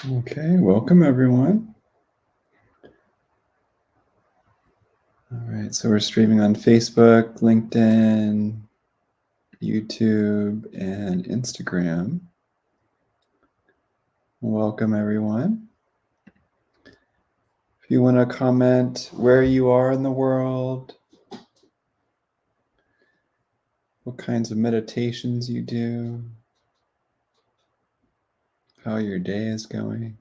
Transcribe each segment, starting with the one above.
Okay, welcome everyone. All right, so we're streaming on Facebook, LinkedIn, YouTube, and Instagram. Welcome everyone. If you want to comment where you are in the world, what kinds of meditations you do, how your day is going.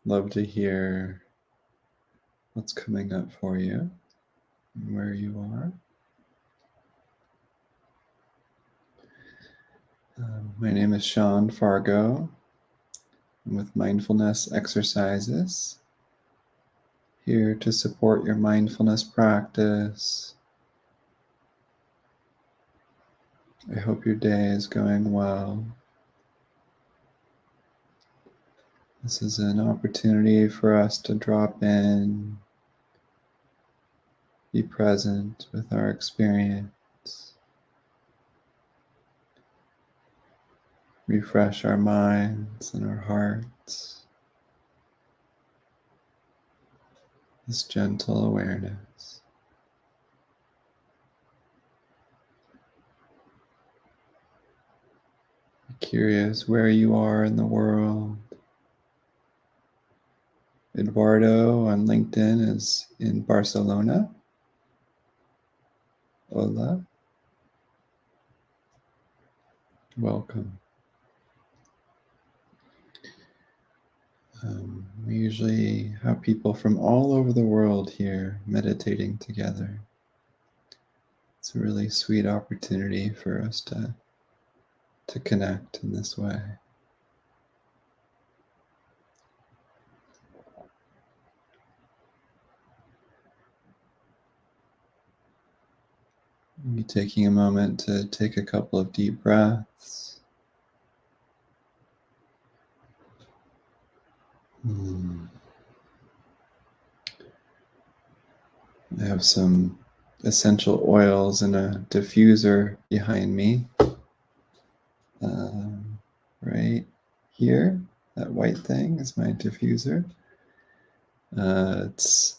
Love to hear what's coming up for you and where you are. My name is Sean Fargo. I'm with Mindfulness Exercises, here to support your mindfulness practice. I hope your day is going well. This is an opportunity for us to drop in, be present with our experience, refresh our minds and our hearts. This gentle awareness. Be curious where you are in the world. Eduardo on LinkedIn is in Barcelona. Hola. Welcome. We usually have people from all over the world here meditating together. It's a really sweet opportunity for us to connect in this way. Maybe taking a moment to take a couple of deep breaths. I have some essential oils in a diffuser behind me. Right here, that white thing is my diffuser. It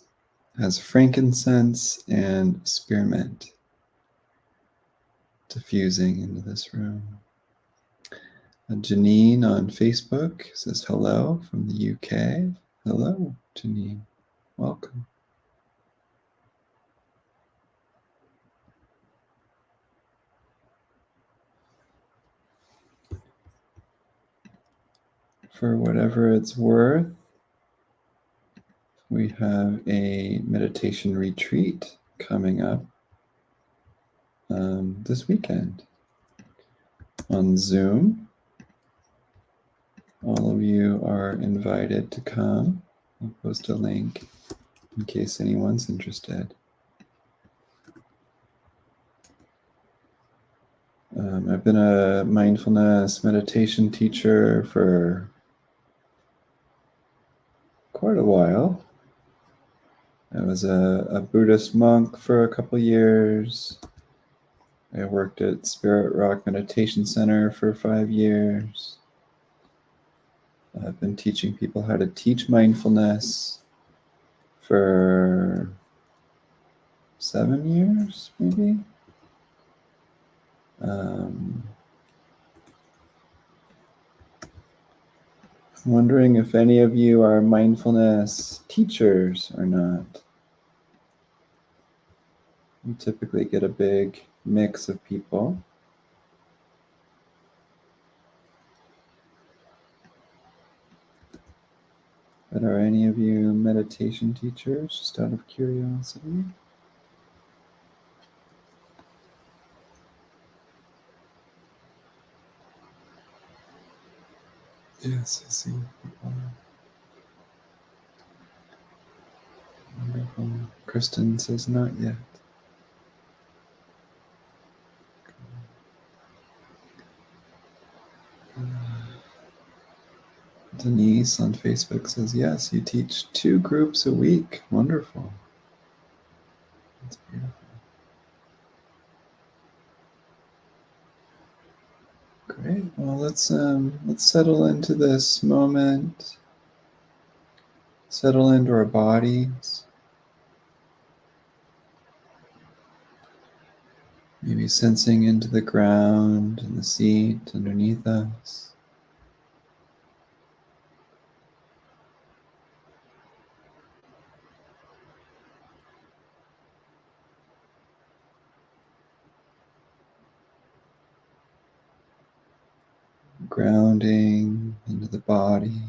has frankincense and spearmint diffusing into this room. Janine on Facebook says hello from the UK. Hello, Janine. Welcome. For whatever it's worth, we have a meditation retreat coming up this weekend on Zoom. All of you are invited to come. I'll post a link in case anyone's interested. I've been a mindfulness meditation teacher for quite a while. I was a Buddhist monk for a couple years. I worked at Spirit Rock Meditation Center for 5 years. I've been teaching people how to teach mindfulness for 7 years, maybe. I'm wondering if any of you are mindfulness teachers or not. We typically get a big mix of people. But are any of you meditation teachers, just out of curiosity? Yes, I see people. Wonderful. Kristen says not yet. Denise on Facebook says, yes, you teach 2 groups a week. Wonderful. That's beautiful. Great. Well, let's settle into this moment. Settle into our bodies. Maybe sensing into the ground and the seat underneath us. Grounding into the body.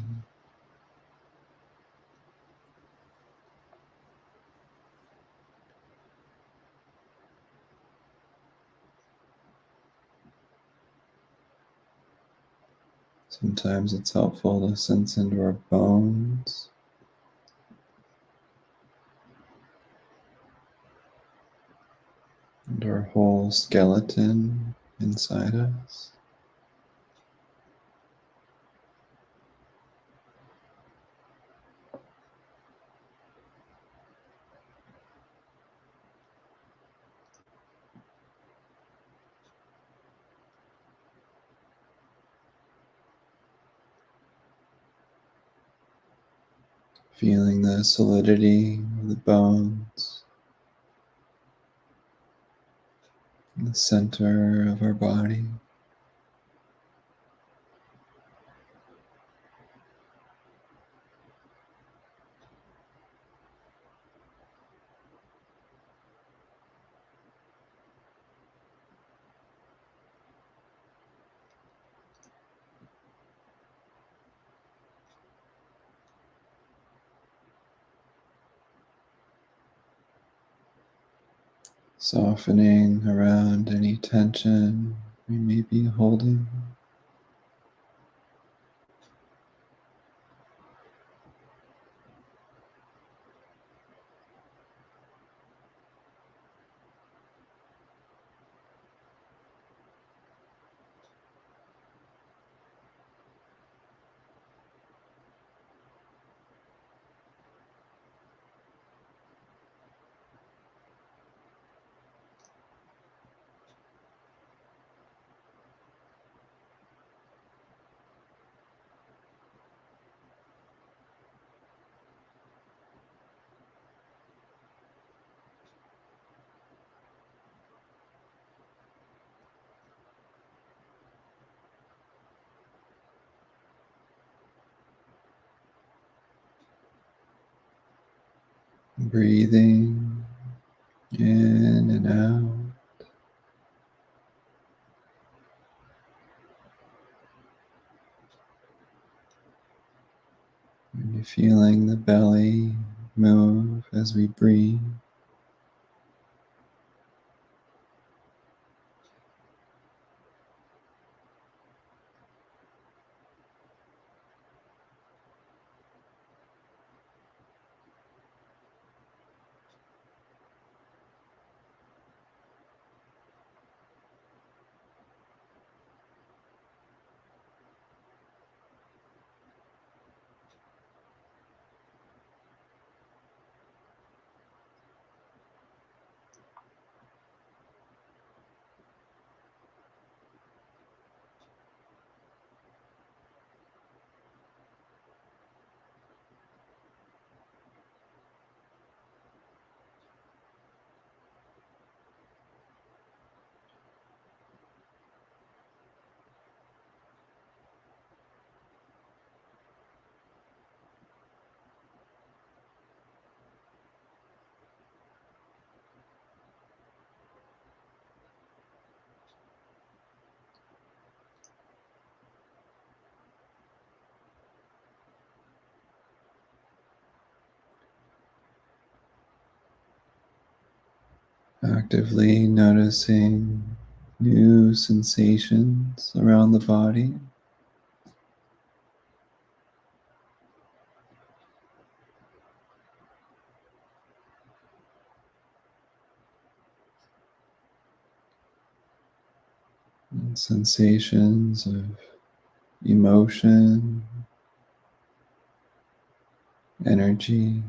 Sometimes it's helpful to sense into our bones. And our whole skeleton inside us. Feeling the solidity of the bones in the center of our body. Softening around any tension we may be holding. Breathing in and out. And you're feeling the belly move as we breathe. Actively noticing new sensations around the body. And sensations of emotion, energy,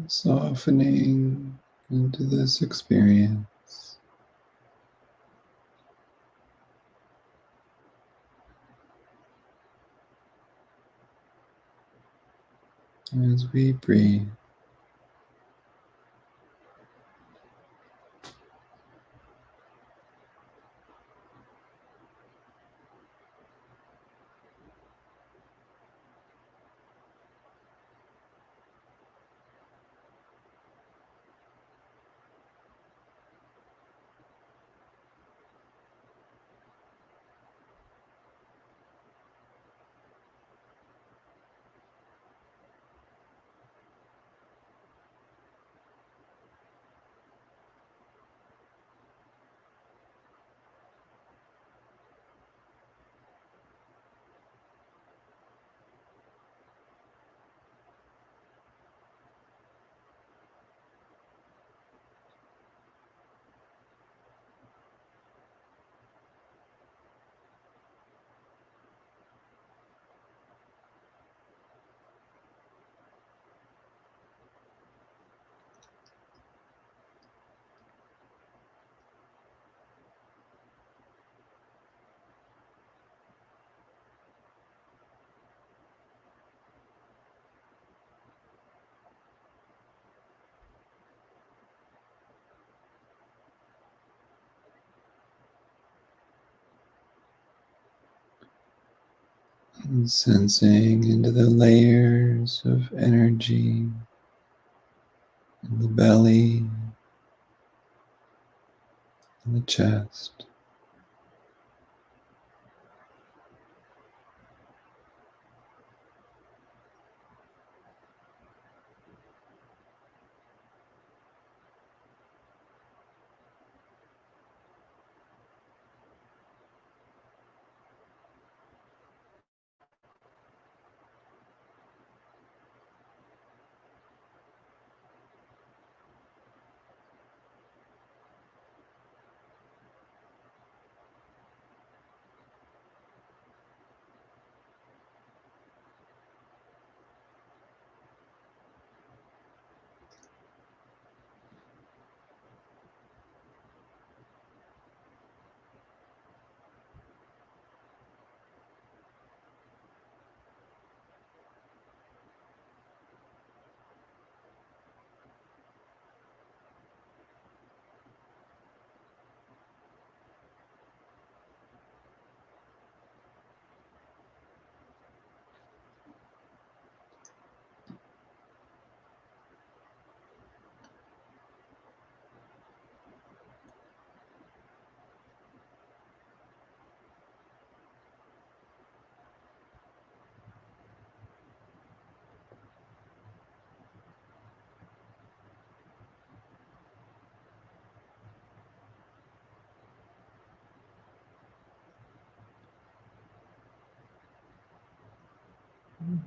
softening into this experience as we breathe. And sensing into the layers of energy in the belly and the chest.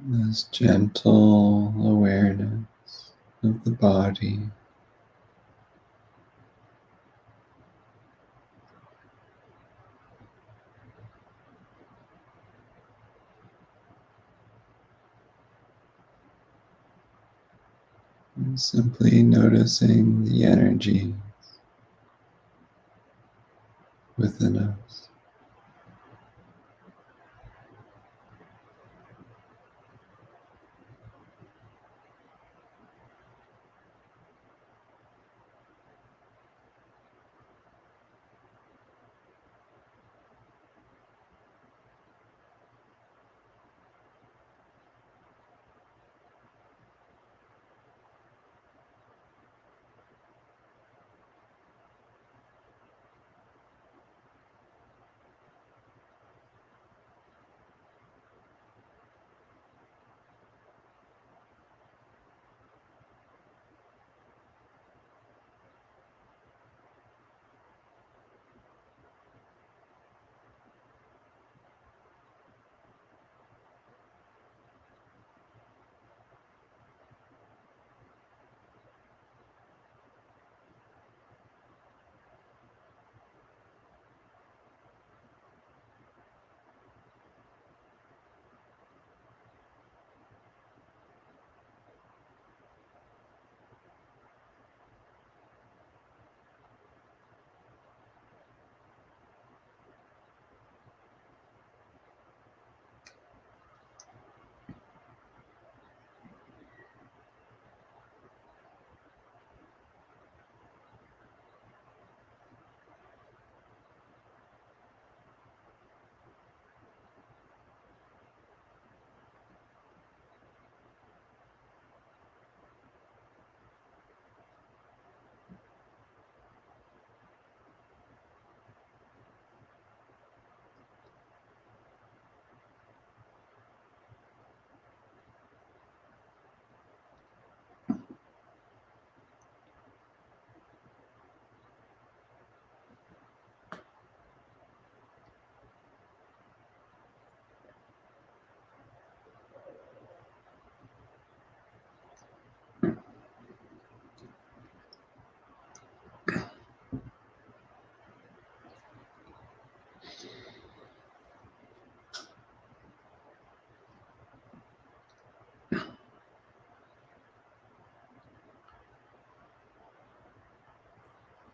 This gentle awareness of the body and simply noticing the energy within us.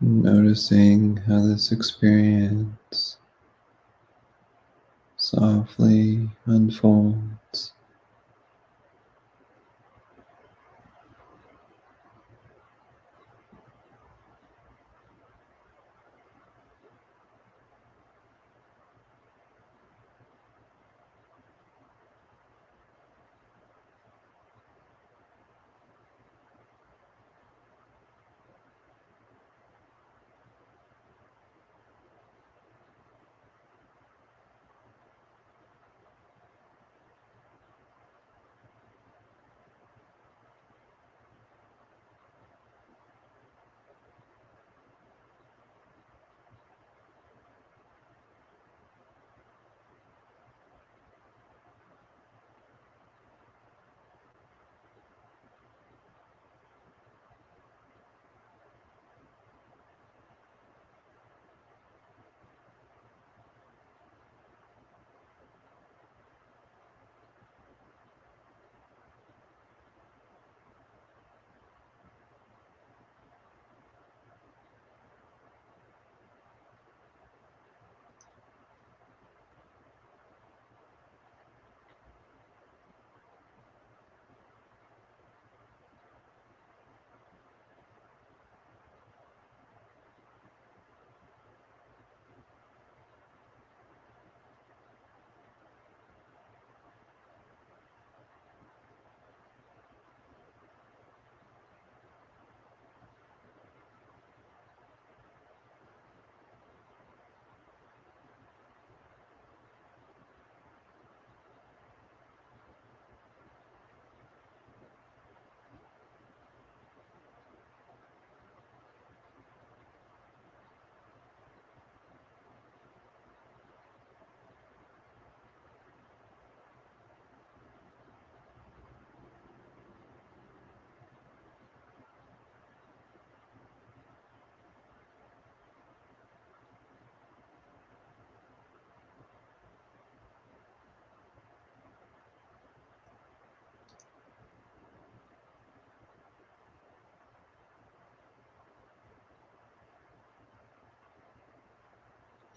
Noticing how this experience softly unfolds.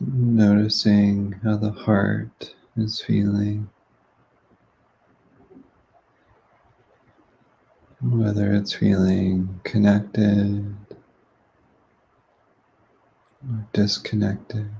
Noticing how the heart is feeling, whether it's feeling connected or disconnected.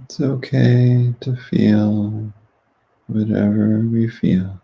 It's okay to feel whatever we feel.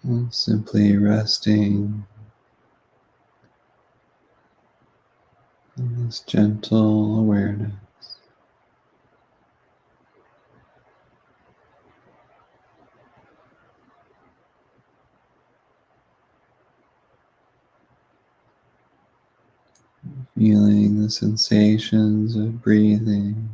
And simply resting in this gentle awareness. Feeling the sensations of breathing.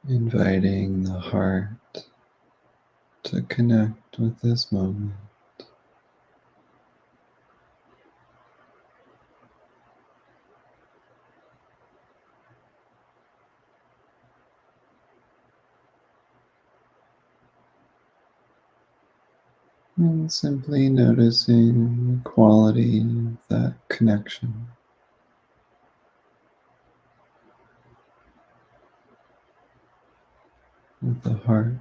Inviting the heart to connect with this moment. And simply noticing the quality of that connection with the heart.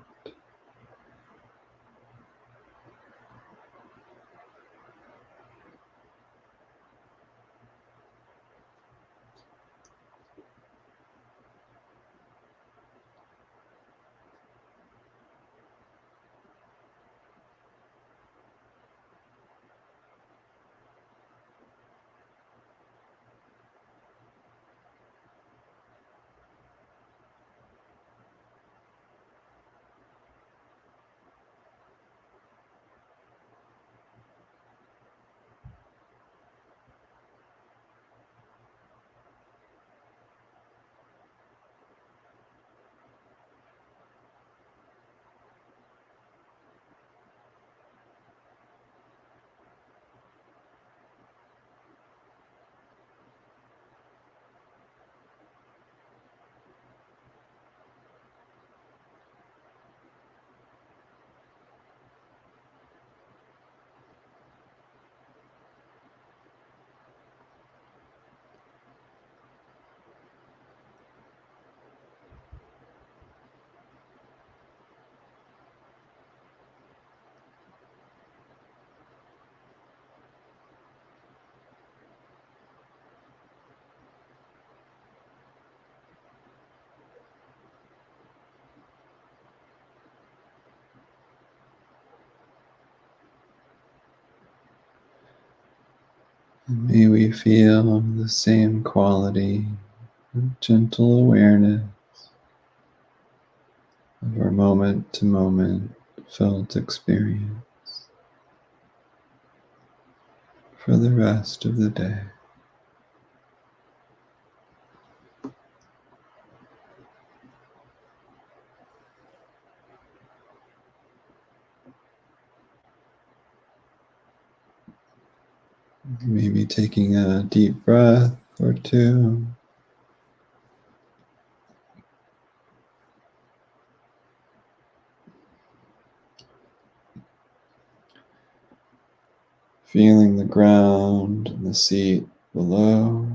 And may we feel the same quality of gentle awareness of our moment to moment felt experience for the rest of the day. Maybe taking a deep breath or two. Feeling the ground and the seat below.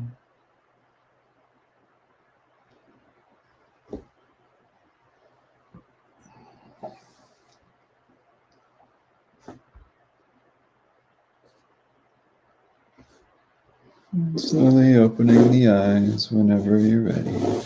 And slowly opening the eyes whenever you're ready.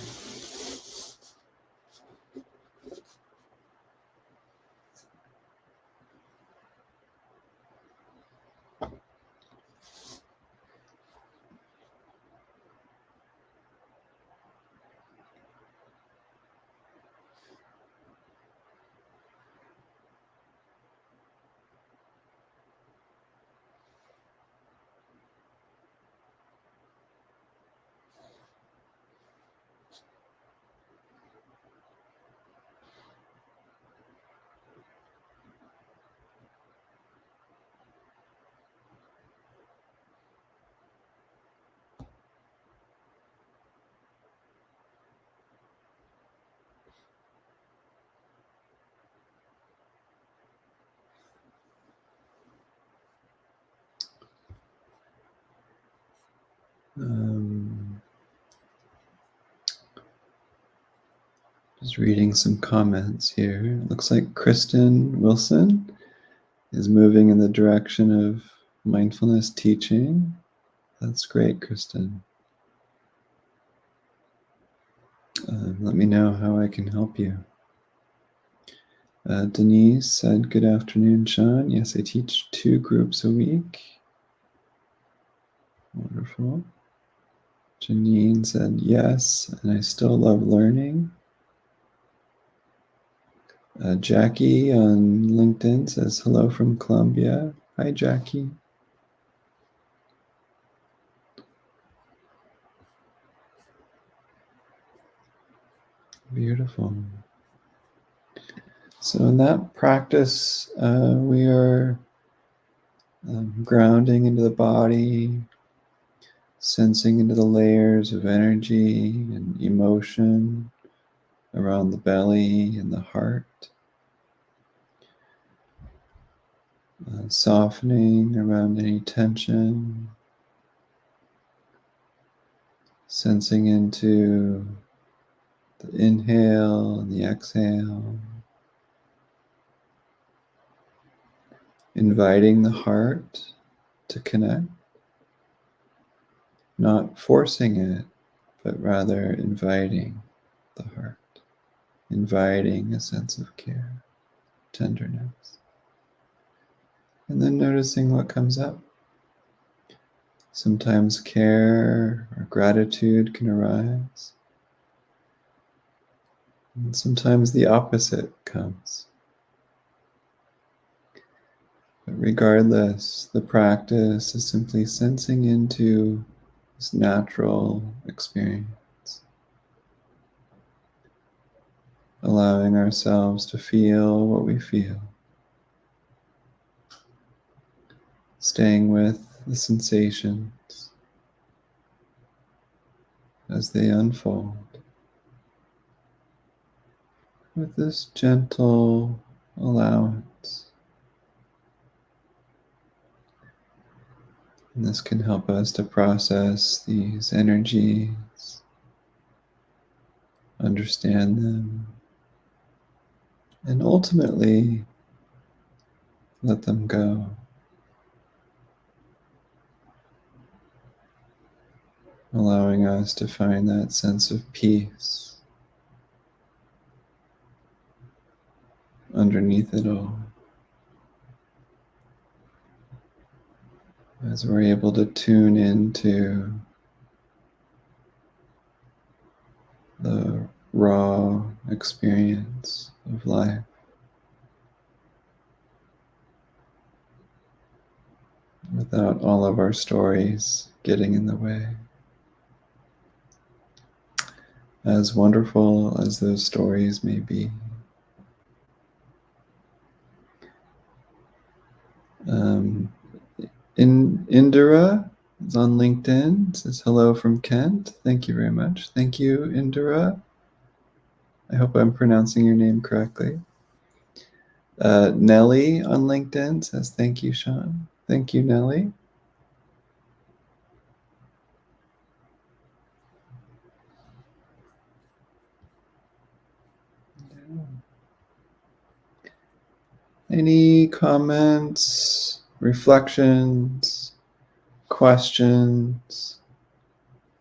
Just reading some comments here. It looks like Kristen Wilson is moving in the direction of mindfulness teaching. That's great, Kristen. Let me know how I can help you. Denise said, "Good afternoon, Sean. Yes, I teach 2 groups a week." Wonderful. Janine said, "Yes, and I still love learning." Jackie on LinkedIn says, "Hello from Colombia." Hi, Jackie. Beautiful. So in that practice, we are grounding into the body, sensing into the layers of energy and emotion around the belly and the heart, softening around any tension, sensing into the inhale and the exhale, inviting the heart to connect, not forcing it, but rather inviting the heart, inviting a sense of care, tenderness. And then noticing what comes up. Sometimes care or gratitude can arise. And sometimes the opposite comes. But regardless, the practice is simply sensing into this natural experience, allowing ourselves to feel what we feel, staying with the sensations as they unfold with this gentle allowance. And this can help us to process these energies, understand them, and ultimately let them go. Allowing us to find that sense of peace underneath it all. as we're able to tune into the raw experience of life without all of our stories getting in the way. As wonderful as those stories may be. Indira is on LinkedIn, says hello from Kent. Thank you very much. Thank you, Indira. I hope I'm pronouncing your name correctly. Nellie on LinkedIn says thank you, Sean. Thank you, Nellie. Any comments, reflections, questions,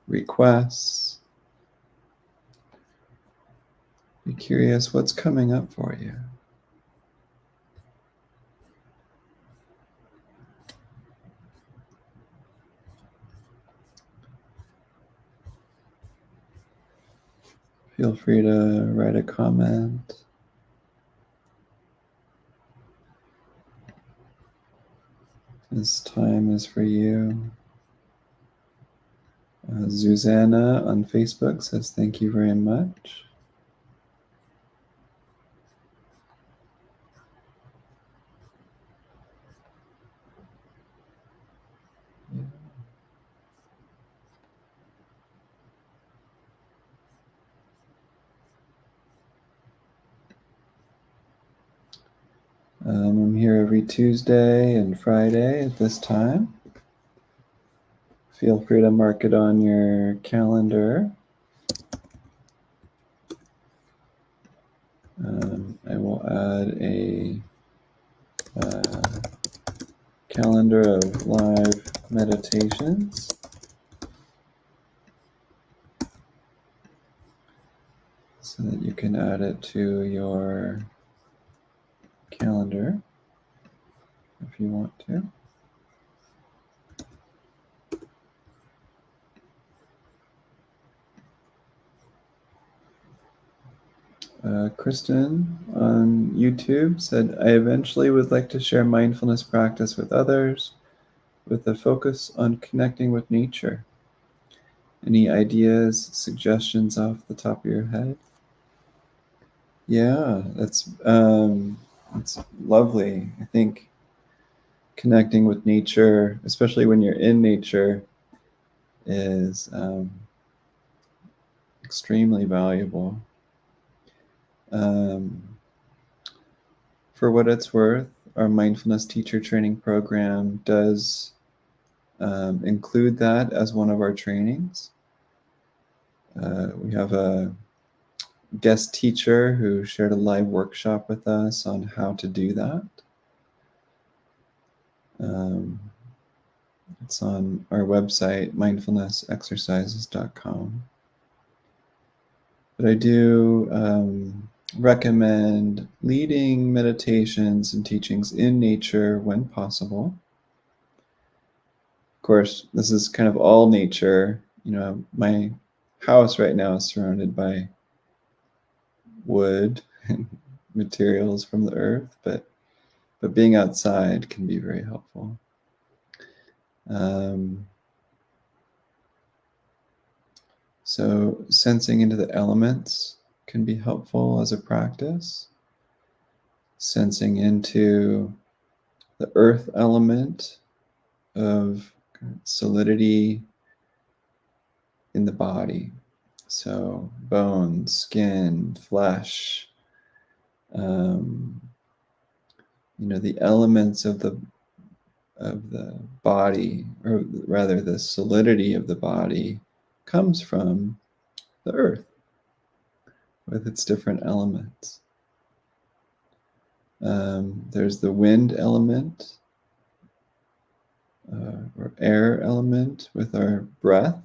requests? Be curious what's coming up for you. Feel free to write a comment. This time is for you. Susanna on Facebook says thank you very much. I'm here every Tuesday and Friday at this time. Feel free to mark it on your calendar. I will add a calendar of live meditations. So that you can add it to your calendar if you want to. Kristen on YouTube said, I eventually would like to share mindfulness practice with others with a focus on connecting with nature. Any ideas, suggestions off the top of your head? Yeah, that's lovely. I think connecting with nature, especially when you're in nature, is extremely valuable. For what it's worth, our mindfulness teacher training program does include that as one of our trainings. We have a guest teacher who shared a live workshop with us on how to do that. It's on our website, mindfulnessexercises.com. But I do recommend leading meditations and teachings in nature when possible. Of course, this is kind of all nature. You know, my house right now is surrounded by wood and materials from the earth, but being outside can be very helpful. So sensing into the elements can be helpful as a practice. Sensing into the earth element of solidity in the body. So bones, skin, flesh, the elements of the body, or rather the solidity of the body, comes from the earth with its different elements. There's the wind element, or air element with our breath,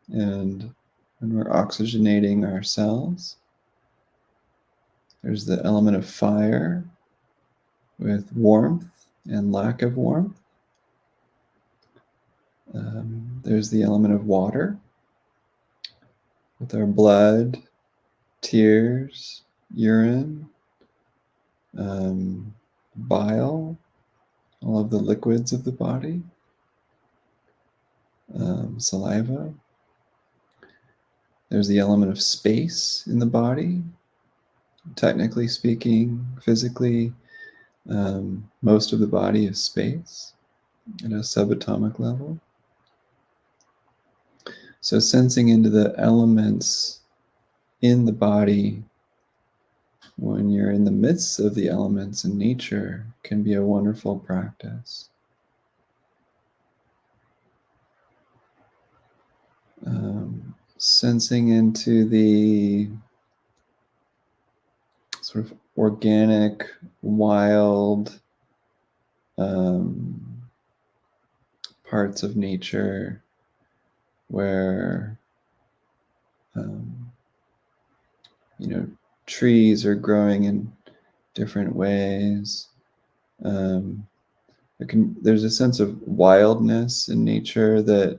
and when we're oxygenating our cells. There's the element of fire with warmth and lack of warmth. There's the element of water with our blood, tears, urine, bile, all of the liquids of the body, saliva. There's the element of space in the body. Technically speaking, physically, most of the body is space at a subatomic level. So sensing into the elements in the body when you're in the midst of the elements in nature can be a wonderful practice. Sensing into the sort of organic, wild parts of nature where trees are growing in different ways. There's a sense of wildness in nature that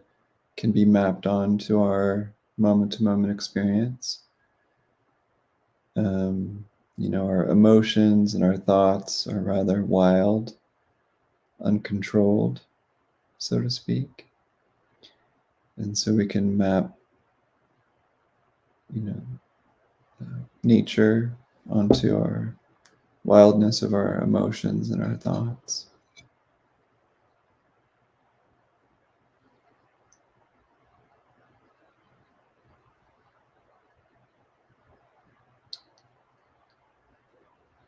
can be mapped onto our moment-to-moment experience. Our emotions and our thoughts are rather wild, uncontrolled, so to speak. And so we can map, nature onto our wildness of our emotions and our thoughts.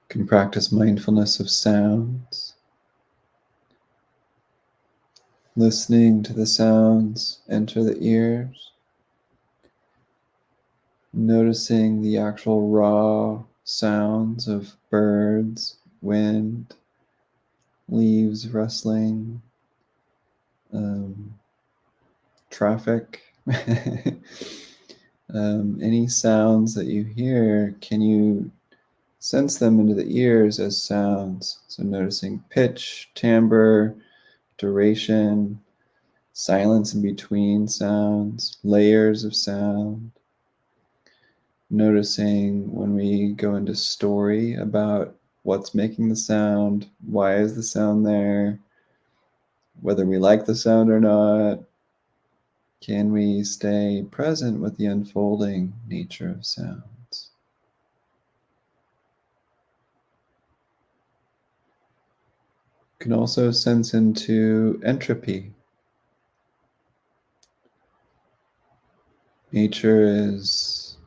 Can practice mindfulness of sounds, listening to the sounds enter the ears, noticing the actual raw sounds of birds, wind, leaves rustling, traffic. Any sounds that you hear, can you sense them into the ears as sounds? So noticing pitch, timbre, duration, silence in between sounds, layers of sound. Noticing when we go into story about what's making the sound, why is the sound there, whether we like the sound or not. Can we stay present with the unfolding nature of sounds? You can also sense into entropy. Nature is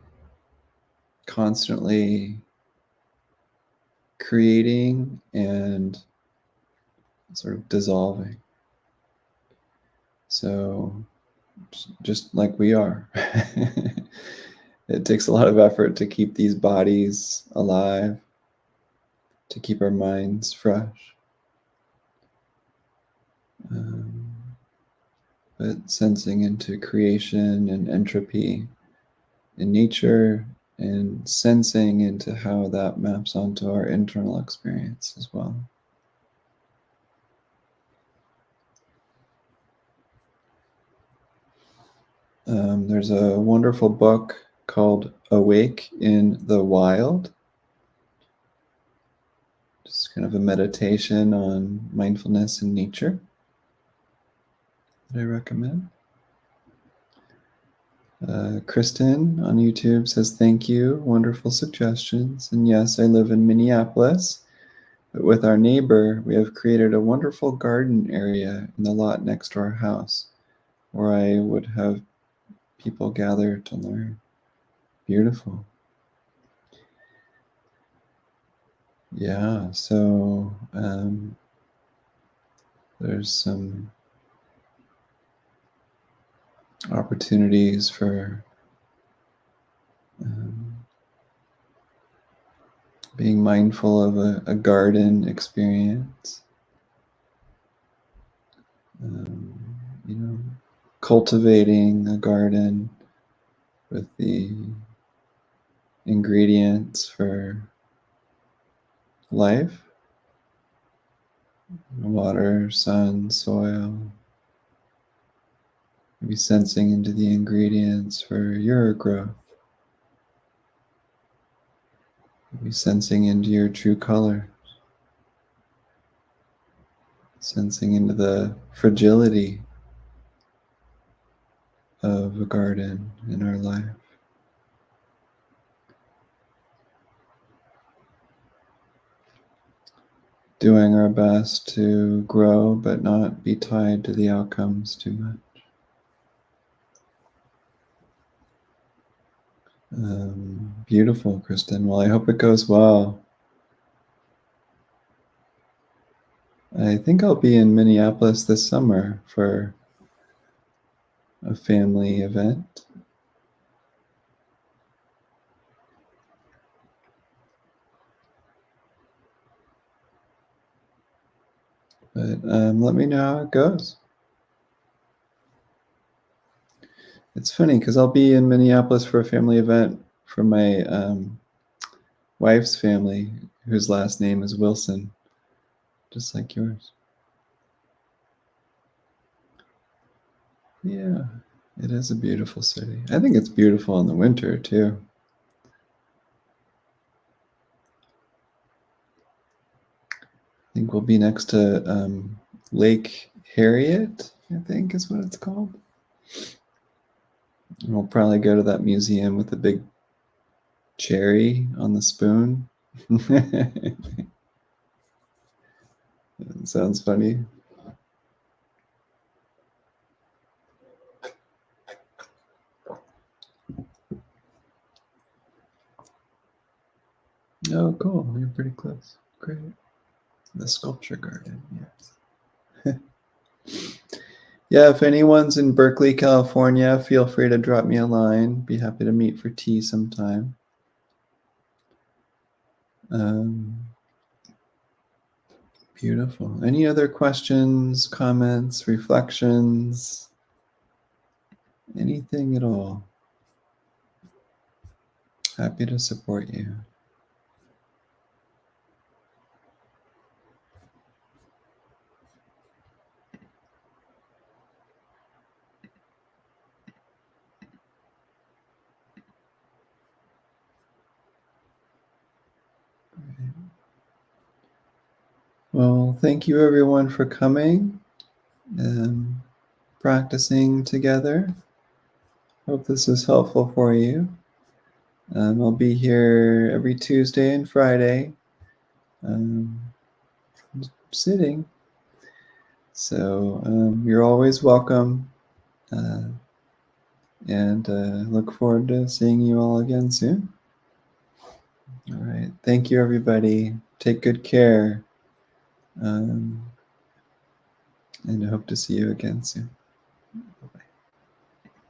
constantly creating and sort of dissolving. So just like we are. It takes a lot of effort to keep these bodies alive, to keep our minds fresh. But sensing into creation and entropy in nature and sensing into how that maps onto our internal experience as well. There's a wonderful book called Awake in the Wild. Just kind of a meditation on mindfulness in nature that I recommend. Kristen on YouTube says, thank you, wonderful suggestions. And yes, I live in Minneapolis, but with our neighbor, we have created a wonderful garden area in the lot next to our house where I would have people gather to learn. Beautiful. Yeah, so there's some opportunities for being mindful of a garden experience. Cultivating a garden with the ingredients for life: water, sun, soil, Maybe sensing into the ingredients for your growth. Maybe sensing into your true color. Sensing into the fragility of a garden in our life. Doing our best to grow, but not be tied to the outcomes too much. Beautiful, Kristen. Well, I hope it goes well. I think I'll be in Minneapolis this summer for a family event. But let me know how it goes. It's funny because I'll be in Minneapolis for a family event for my wife's family, whose last name is Wilson, just like yours. Yeah, it is a beautiful city. I think it's beautiful in the winter too. I think we'll be next to Lake Harriet, I think is what it's called. And we'll probably go to that museum with the big cherry on the spoon. Sounds funny. Oh, cool. You're pretty close. Great. The sculpture garden, yes. Yeah, if anyone's in Berkeley, California, feel free to drop me a line. Be happy to meet for tea sometime. Beautiful. Any other questions, comments, reflections? Anything at all? Happy to support you. Well, thank you everyone for coming and practicing together. Hope this is helpful for you. I'll be here every Tuesday and Friday, sitting. So you're always welcome. And look forward to seeing you all again soon. All right. Thank you, everybody. Take good care. And I hope to see you again soon.